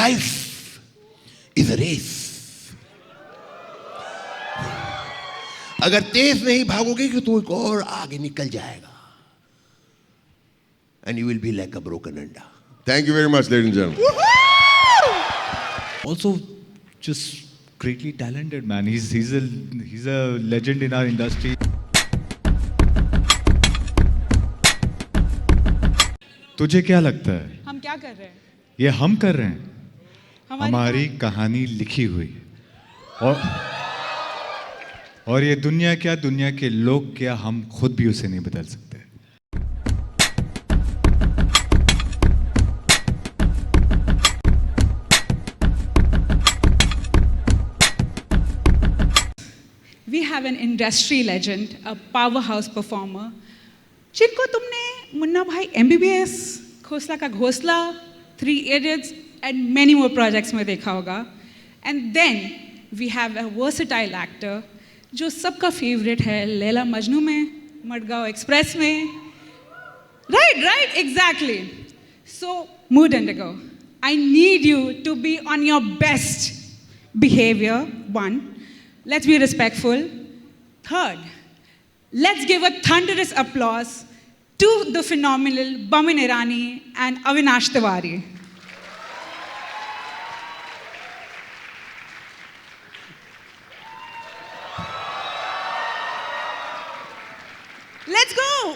life is a race. अगर तेज नहीं भागोगे कि तो एक और आगे निकल जाएगा. And you will be like a broken anda. Thank you very much, ladies and gentlemen. Also, just greatly talented man. He's a legend in our industry. तुझे क्या लगता है? हम क्या कर रहे हैं? ये हम कर रहे हैं. हमारी कहानी लिखी हुई है. और ये दुनिया क्या, दुनिया के लोग क्या, हम खुद भी उसे नहीं बदल सकते. We have an industry legend, a powerhouse performer, जिनको तुमने मुन्ना भाई MBBS, घोसला का घोसला, 3 Idiots and many more projects में देखा होगा. And then we have a versatile actor जो सबका favorite है, लैला मजनू में, मडगांव एक्सप्रेस में. Right, exactly. So, Mood Indigo, I need you to be on your best behavior, 1. Let's be respectful. 3rd, let's give a thunderous applause to the phenomenal Bamin Irani and Avinash Tiwari. Let's go.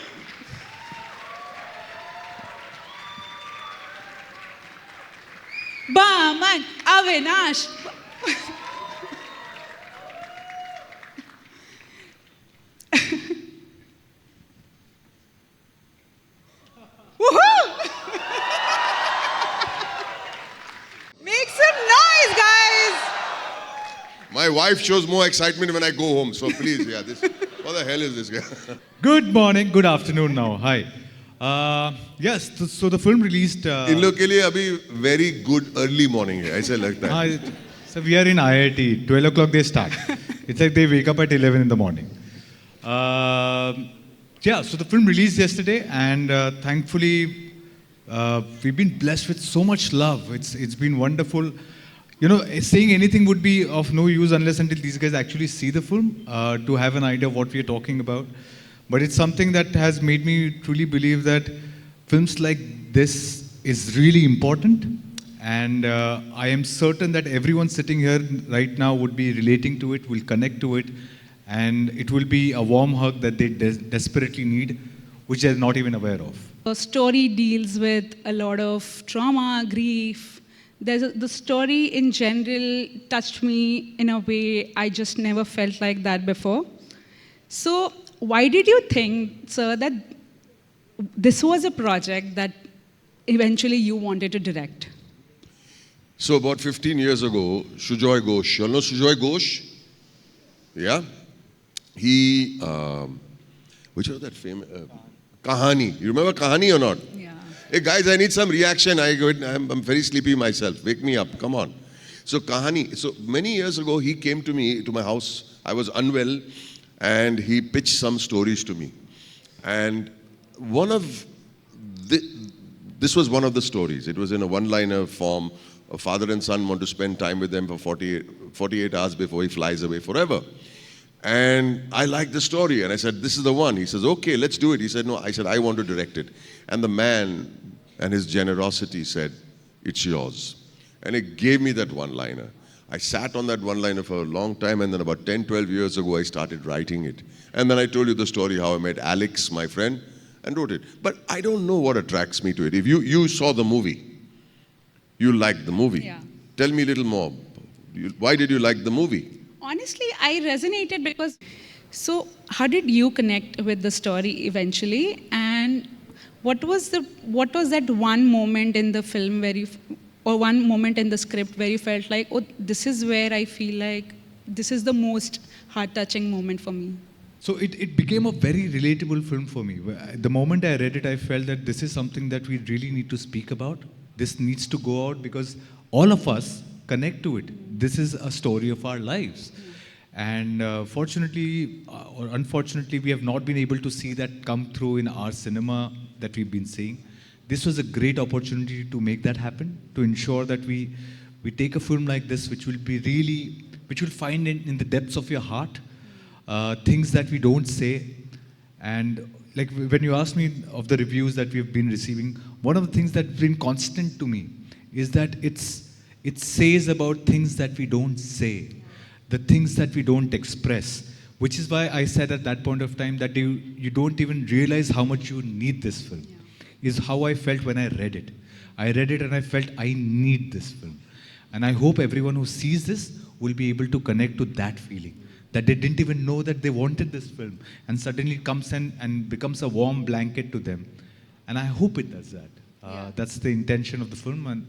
Baman, Avinash. Woohoo! Make some noise, guys! My wife shows more excitement when I go home. So please, what the hell is this guy? Good morning, good afternoon now. Hi. Yes, so the film released. इन लोग के लिए अभी very good early morning है, ऐसा लगता है. So we are in IIT. 12 o'clock they start. It's like they wake up at 11 in the morning. Yeah, so the film released yesterday, and thankfully we've been blessed with so much love. It's been wonderful. You know, saying anything would be of no use unless until these guys actually see the film to have an idea of what we are talking about. But it's something that has made me truly believe that films like this is really important. And I am certain that everyone sitting here right now would be relating to it, will connect to it, and it will be a warm hug that they desperately need, which they're not even aware of. The story deals with a lot of trauma, grief. The story in general touched me in a way I just never felt like that before. So, why did you think, sir, that this was a project that eventually you wanted to direct? So about 15 years ago, Sujoy Ghosh, you all know Sujoy Ghosh? Yeah? He, which was that famous, Kahani. You remember Kahani or not? Yeah. Hey guys, I need some reaction. I'm very sleepy myself. Wake me up, come on. So Kahani, so many years ago, he came to me, to my house. I was unwell, and he pitched some stories to me. And this was one of the stories. It was in a one-liner form. A father and son want to spend time with them for 48 hours before he flies away forever. And I liked the story, and I said, this is the one. He says, okay, let's do it. He said, no. I said, I want to direct it. And the man and his generosity said, it's yours. And it gave me that one-liner. I sat on that one-liner for a long time, and then about 10, 12 years ago, I started writing it. And then I told you the story how I met Alex, my friend, and wrote it. But I don't know what attracts me to it. If you saw the movie, you liked the movie. Yeah. Tell me a little more. Why did you like the movie? Honestly, I resonated because, so how did you connect with the story eventually? And what was that one moment in the film where you, or one moment in the script where you felt like, oh, this is where I feel like this is the most heart-touching moment for me? So it became a very relatable film for me. The moment I read it, I felt that this is something that we really need to speak about. This needs to go out because all of us connect to it. This is a story of our lives. And fortunately or unfortunately, we have not been able to see that come through in our cinema that we've been seeing. This was a great opportunity to make that happen, to ensure that we we take a film like this, which will be really, which will find in the depths of your heart, things that we don't say. And like when you ask me of the reviews that we've been receiving, one of the things that's been constant to me is that it says about things that we don't say, the things that we don't express, which is why I said at that point of time that you don't even realize how much you need this film, is how I felt when I read it. I read it and I felt I need this film. And I hope everyone who sees this will be able to connect to that feeling, that they didn't even know that they wanted this film, and suddenly it comes and becomes a warm blanket to them. And I hope it does that. That's the intention of the film, and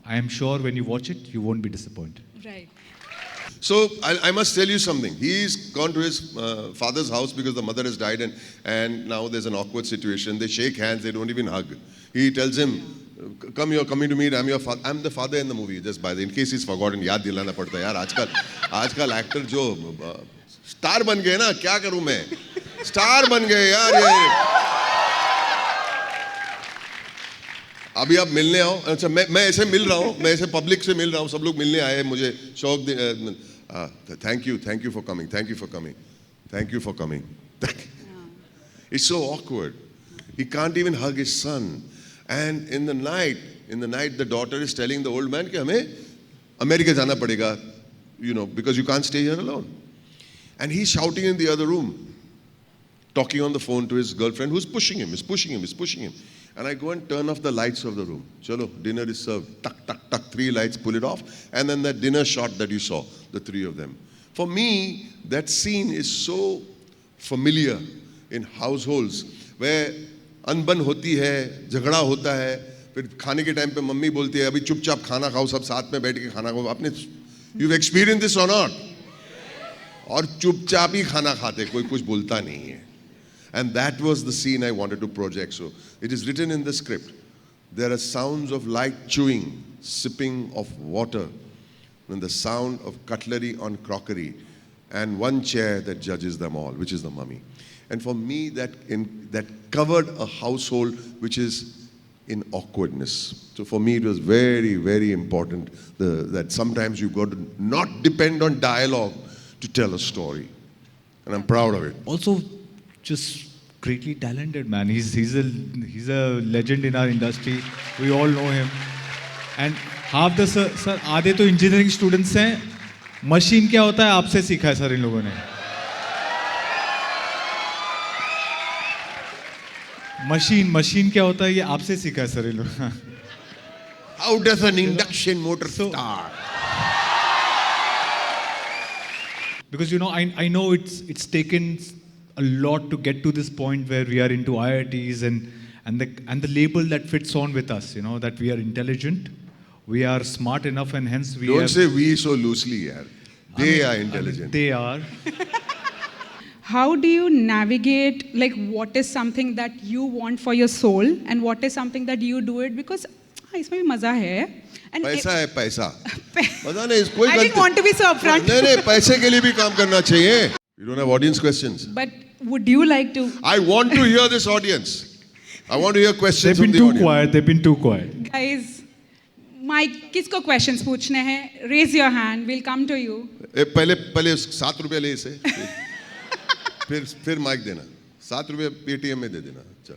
I am sure when you watch it, you won't be disappointed. Right. So I must tell you something. He's gone to his father's house because the mother has died, and now there's an awkward situation. They shake hands, they don't even hug. He tells him, come here, coming to meet, I'm your father. I'm the father in the movie, just by the, in case he's forgotten, याद दिलाना पड़ता है यार आजकल actor जो star बन गए ना, क्या करूं मैं, स्टार बन गए यार ये. अभी आप मिलने आओ. अच्छा मैं ऐसे मिल रहा हूँ, मैं ऐसे पब्लिक से मिल रहा हूँ, सब लोग मिलने आए, मुझे शौक. Thank you for coming. It's so awkward. He can't even hug his son. And in the night, the daughter is telling the old man कि हमें अमेरिका जाना पड़ेगा, you know, because you can't stay here alone. And he's shouting in the other room, talking on the phone to his girlfriend, who's pushing him. And I go and turn off the lights of the room. Chalo, dinner is served. Tuck, tuck, tuck, 3 lights, pull it off. And then that dinner shot that you saw, the 3 of them. For me, that scene is so familiar in households where अनबन होती है, झगड़ा होता है, फिर खाने के time पे मम्मी बोलती है अभी चुपचाप खाना खाओ, सब साथ में बैठ के खाना खाओ. आपने you've experienced this or not? और चुपचाप ही खाना खाते, कोई कुछ बोलता नहीं है. And that was the scene I wanted to project. So it is written in the script. There are sounds of light chewing, sipping of water, and the sound of cutlery on crockery, and one chair that judges them all, which is the mummy. And for me, that covered a household which is in awkwardness. So for me, it was very, very important that sometimes you've got to not depend on dialogue to tell a story. And I'm proud of it. Also, just greatly talented man. He's a legend in our industry. We all know him. And half the sir आधे तो engineering students हैं. Machine क्या होता है आपसे सीखा है sir इन लोगों ने. Machine क्या होता है ये आपसे सीखा है सर इन लोगों. How does an induction motor start? Because you know, I know it's taken a lot to get to this point where we are into IITs and the label that fits on with us, you know, that we are intelligent, we are smart enough, and hence we Don't say we so loosely, yaar. They are intelligent. They are. How do you navigate, like, what is something that you want for your soul and what is something that you do it because इसमें भी मजा है. And पैसा है पैसा. मजा नहीं, कोई I didn't want to be so upfront. नहीं, पैसे के लिए भी काम करना चाहिए. You don't have audience questions. But would you like to? I want to hear this audience. I want to hear questions They've been from the too audience. quiet. They've been too quiet. Guys, Mike, किसको questions पूछने हैं? Raise your hand. We'll come to you. पहले 7 रुपए ले इसे. फिर mic देना. 7 रुपए पेटीएम में दे देना. चल.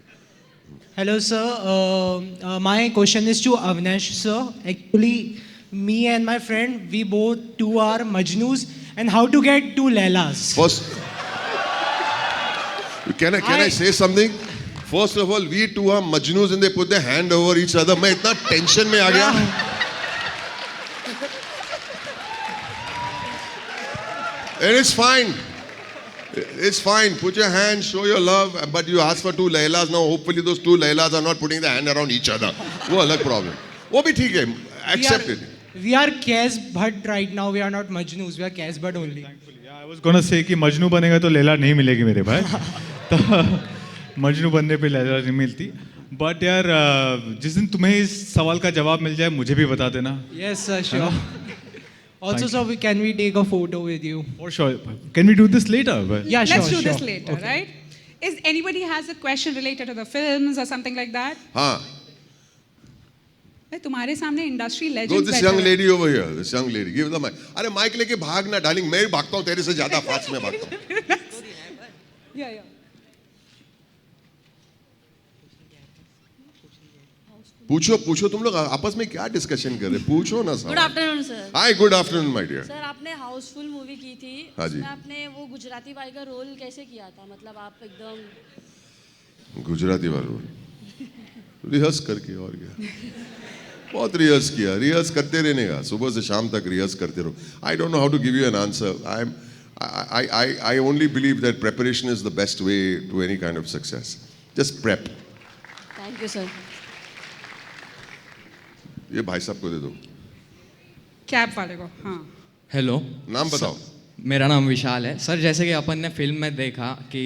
Hello, sir. My question is to Avinash, sir. Actually, me and my friend, we both two are Majnus, and how to get 2 Lailas. First, can I say something? First of all, we two are Majnus and they put their hand over each other. मैं इतना tension में आ गया. And it's fine. It's fine. Put your hand, show your love. But you ask for 2 Lailas now. Hopefully those 2 Lailas are not putting their hand around each other. वो अलग problem. वो भी ठीक है. Accept it. We are Kes Bhatt right now. We are not Majnus. We are Kes Bhatt only. Yeah, I was gonna say कि मजनू बनेगा तो लैला नहीं मिलेगी मेरे भाई. तो मजनू बनने पे लैला नहीं मिलती. But यार जिस दिन तुम्हें इस सवाल का जवाब मिल जाए मुझे भी बता देना. Yes, sir. Sure. Also, sir, can we take a photo with you? For sure. Can we do this later? Yeah, sure. Let's do sure. this later, Okay. right? Is anybody has a question related to the films or something like that? हाँ. अरे तुम्हारे सामने industry Go legends this young lady over here. This young lady. Give the mic. अरे mic लेके भाग ना darling, मैं भी भागता हूँ तेरे से ज्यादा फास्ट में भागता हूँ. या पूछो तुम लोग आपस में क्या डिस्कशन कर रहे, पूछो ना good afternoon sir. Hi good afternoon my dear. Sir आपने हाउसफुल मूवी की थी, हाँ जी। उसमें आपने वो गुजराती बाई का रोल कैसे किया था? मतलब आप एकदम गुजराती वालों रिहर्स करके और क्या, बहुत रिहर्स किया, रिहर्स करते रहने का, सुबह से शाम तक रिहर्स करते रहो. I don't know how to give you an answer. I only believe that preparation is the best way to any kind of success. Just prep. Thank you sir. ये भाई साहब को दे दो, कैब वाले को. हाँ, हेलो, नाम बताओ. मेरा नाम विशाल है सर. जैसे कि अपन ने फिल्म में देखा कि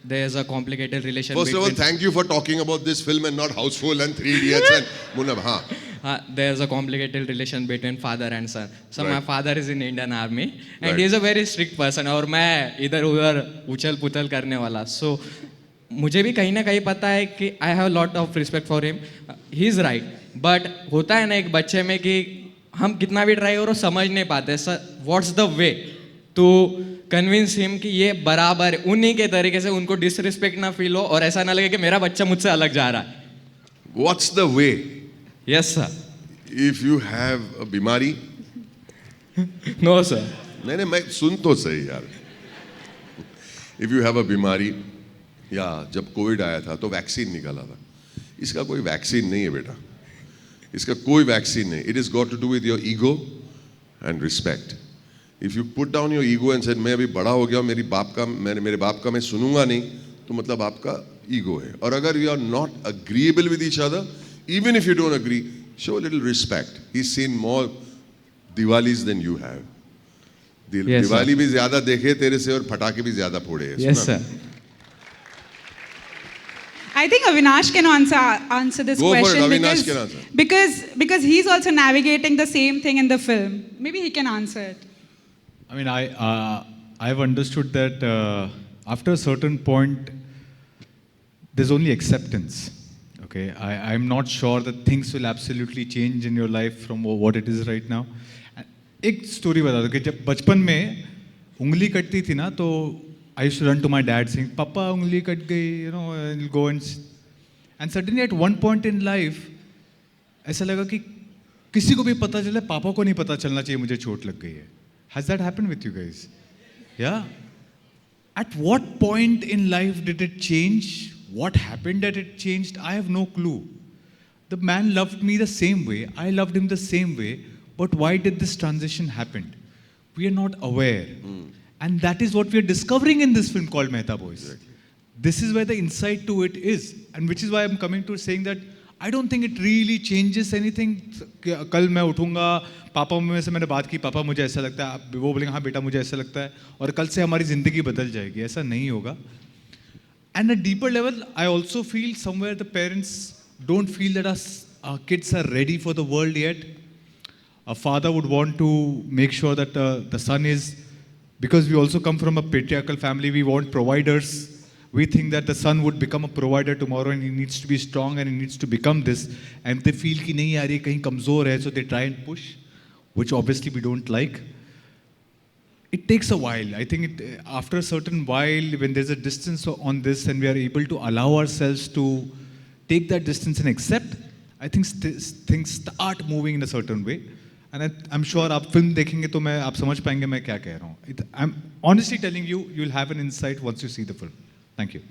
there is a complicated relation. First of all, thank you for talking about this film and not Houseful and Three Idiots and Munab. हाँ. There is a complicated relation between father and son. So my Right. father is in Indian Army and Right. he is a very strict person. और मैं इधर उधर उछल पुछल करने वाला. So मुझे भी कहीं ना कहीं पता है कि I have a lot of respect for him. He is right. But होता है ना एक बच्चे में कि हम कितना भी ट्राई करो समझ नहीं पाते. Sir what's the way to convince him कि ये बराबर उन्हीं के तरीके से उनको डिसरिस्पेक्ट ना फील हो और ऐसा ना लगे कि मेरा बच्चा मुझसे अलग जा रहा है. What's the way? Yes sir. If you have a बीमारी, नो सर. नहीं मैं सुन तो सही यार. If you have a बीमारी, या जब कोविड आया था तो वैक्सीन निकाला था. इसका कोई वैक्सीन नहीं है बेटा, इसका कोई वैक्सीन नहीं. It is got to do with your ego and respect. If you put down your ego and said मैं अभी बड़ा हो गया, मेरे बाप का मैं सुनूंगा नहीं, तो मतलब आपका ईगो है. और अगर you are not agreeable with each other, even if you don't agree, show a little respect. He's seen more Diwalis than you have. Yes, sir. Diwali भी ज्यादा देखे तेरे से और पटाखे भी ज्यादा फोड़े हैं. यस सुना? Sir. I think Avinash can answer this Go for it, question Avinash can answer. because he's also navigating the same thing in the film. Maybe he can answer it. I mean, I've understood that after a certain point, there's only acceptance. Okay, I'm not sure that things will absolutely change in your life from what it is right now. एक story बता दो कि जब बचपन में उंगली कटती थी ना, तो I used to run to my dad saying, "Papa, उंगली कट गई," you know, and he'll go and suddenly at one point in life, ऐसा लगा कि किसी को भी पता चले, पापा को नहीं पता चलना चाहिए मुझे चोट लग गई है. Has that happened with you guys? Yeah. At what point in life did it change? What happened that it changed? I have no clue. The man loved me the same way. I loved him the same way. But why did this transition happen? We are not aware. And that is what we are discovering in this film called Mehta Boys. Exactly. This is where the insight to it is. And which is why I'm coming to saying that I don't think it really changes anything. कल मैं उठूंगा, पापा में से मैंने बात की, पापा मुझे ऐसा लगता है, वो बोलेंगे हाँ बेटा मुझे ऐसा लगता है, और कल से हमारी ज़िंदगी बदल जाएगी. ऐसा नहीं होगा. And at a deeper level, I also feel somewhere the parents don't feel that our kids are ready for the world yet. A father would want to make sure that the son is, because we also come from a patriarchal family, we want providers. We think that the son would become a provider tomorrow and he needs to be strong and he needs to become this. And they feel कि नहीं यार ये कहीं कमज़ोर है, so they try and push, which obviously we don't like. It takes a while. I think after a certain while, when there's a distance on this and we are able to allow ourselves to take that distance and accept, I think things start moving in a certain way. And I'm sure आप film देखेंगे तो मैं आप समझ पाएंगे मैं क्या कह रहा हूँ. I'm honestly telling you, you'll have an insight once you see the film. Thank you.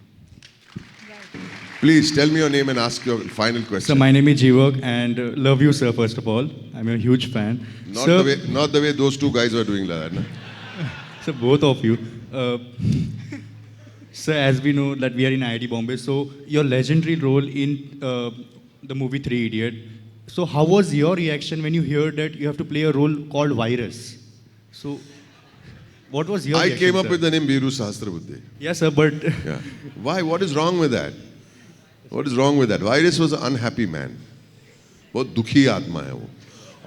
Please tell me your name and ask your final So question. my name is Jivak and love you sir first of all. I'm a huge fan. Not the way those two guys were doing like that. No? So both of you. Sir, as we know that we are in IIT Bombay, so your legendary role in the movie Three Idiot. So how was your reaction when you heard that you have to play a role called Virus? So what was your I reaction, came up sir? with the name Viru Sahasrabuddhe. Yes sir, but Yeah. Why? What is wrong with that? What is wrong with that? Virus was an unhappy man. बहुत दुखी आत्मा है वो.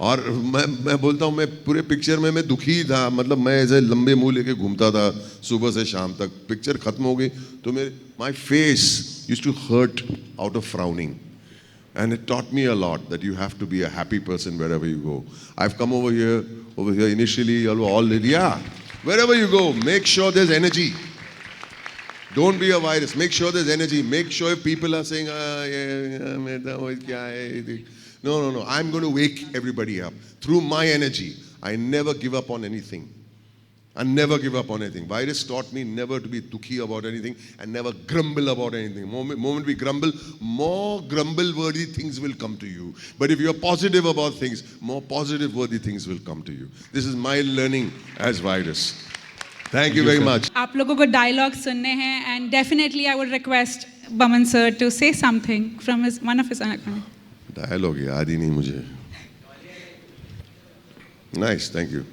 और मैं बोलता हूँ मैं पूरे पिक्चर में मैं दुखी था. मतलब मैं ऐसे लंबे मुंह लेके घूमता था सुबह से शाम तक. पिक्चर खत्म हो गई तो मेरे my face used to hurt out of frowning. And it taught me a lot that you have to be a happy person wherever you go. I've come over here initially, wherever you go, make sure there's energy. Don't be a virus. Make sure there's energy. Make sure if people are saying, no. I'm going to wake everybody up. Through my energy, I never give up on anything. I never give up on anything. Virus taught me never to be dukhi about anything and never grumble about anything. Moment we grumble, more grumble-worthy things will come to you. But if you're positive about things, more positive-worthy things will come to you. This is my learning as virus. Thank you very much. आप लोगों को dialogue सुनने हैं and definitely I would request Baman sir to say something from one of his Dialogue याद ही नहीं मुझे. Nice, thank you.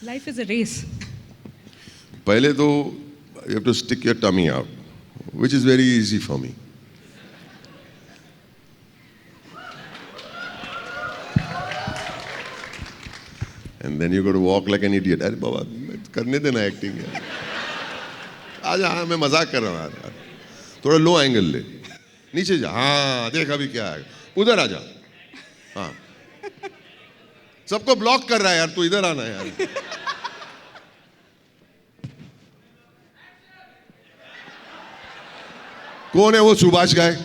Life is a race. पहले तो you have to stick your tummy out, which is very easy for me. And then you got to walk like an idiot. अरे बाबा करने देना acting यार. आजा हाँ मैं मजाक कर रहा हूँ यार. थोड़ा लो एंगल ले. नीचे जा. हाँ देख अभी क्या है. उधर आजा. हाँ. सबको ब्लॉक कर रहा है यार. तू इधर आना यार. कौन है वो सुभाष गाय?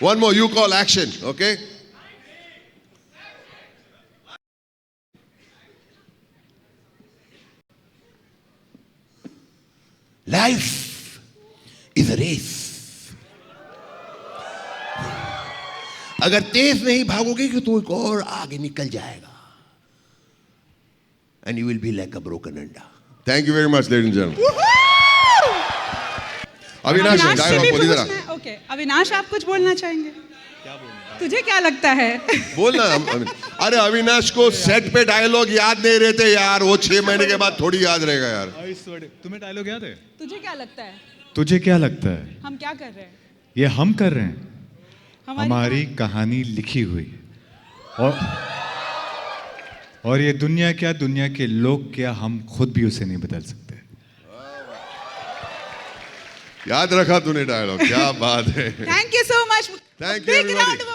One more, you call action, okay? Life is a race. अगर तेज नहीं भागोगे कि तो एक और आगे निकल जाएगा. And you will be like a broken anda. Thank you very much, ladies and gentlemen. Avinash से डायलॉग भी बोल इधर आ. पूछना है. ओके अविनाश आप कुछ बोलना चाहेंगे? तुझे क्या लगता है? बोलना. अरे अविनाश को सेट पे डायलॉग याद नहीं रहते यार. वो 6 महीने के बाद थोड़ी याद रहेगा यार. तुम्हें डायलॉग याद है? तुझे क्या लगता है? तुझे क्या लगता है? हम क्या कर रहे हैं? ये हम कर रहे हैं. हमारी कहानी लिखी हुई और ये दुनिया क्या, दुनिया के लोग क्या, हम खुद भी उसे नहीं बदल सकते. याद रखा तूने डायलॉग. क्या बात है. Thank you so much. Thank you, Big everybody. round of